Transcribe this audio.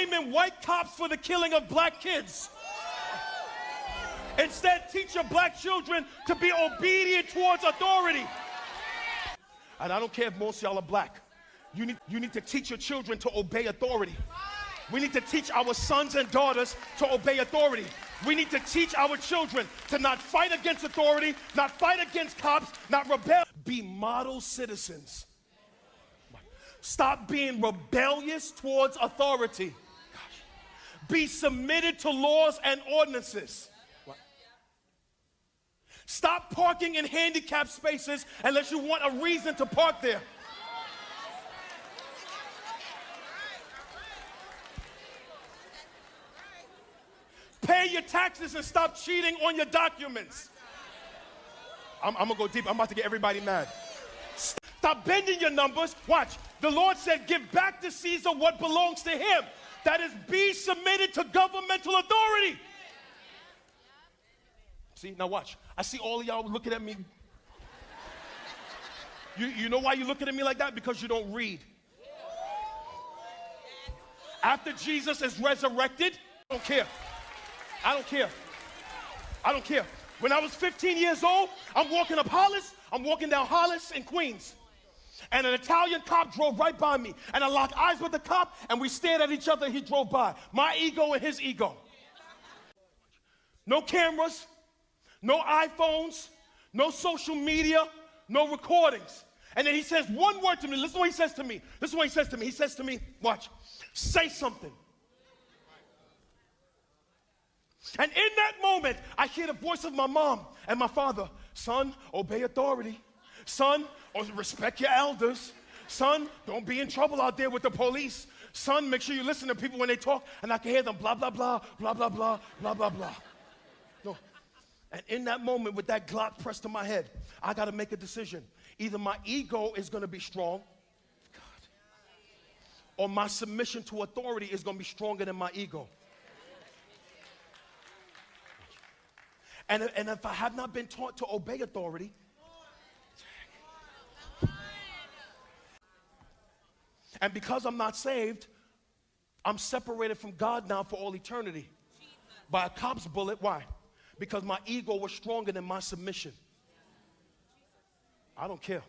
blaming white cops for the killing of black kids. Instead, teach your black children to be obedient towards authority. And I don't care if most of y'all are black. You need to teach your children to obey authority. We need to teach our sons and daughters to obey authority. We need to teach our children to not fight against authority, not fight against cops, not rebel. Be model citizens. Stop being rebellious towards authority. Be submitted to laws and ordinances. Stop parking in handicapped spaces unless you want a reason to park there. Pay your taxes and stop cheating on your documents. I'm going to go deep. I'm about to get everybody mad. Stop bending your numbers. Watch. The Lord said, give back to Caesar what belongs to him. That is, be submitted to governmental authority. See, now watch. I see all of y'all looking at me. You know why you're looking at me like that? Because you don't read. After Jesus is resurrected, I don't care. I don't care. I don't care. When I was 15 years old, I'm walking up Hollis. I'm walking down Hollis in Queens. And an Italian cop drove right by me. And I locked eyes with the cop, and we stared at each other. He drove by. My ego and his ego. No cameras. No iPhones, no social media, no recordings. And then he says one word to me. Listen to what he says to me. This is what he says to me. He says to me, watch, say something. And in that moment, I hear the voice of my mom and my father. Son, obey authority. Son, respect your elders. Son, don't be in trouble out there with the police. Son, make sure you listen to people when they talk, and I can hear them blah, blah, blah, blah, blah, blah, blah, blah, blah. No. And in that moment, with that Glock pressed to my head, I got to make a decision. Either my ego is going to be strong, God, or my submission to authority is going to be stronger than my ego. And if I have not been taught to obey authority, and because I'm not saved, I'm separated from God now for all eternity. By a cop's bullet. Why? Because my ego was stronger than my submission. I don't care.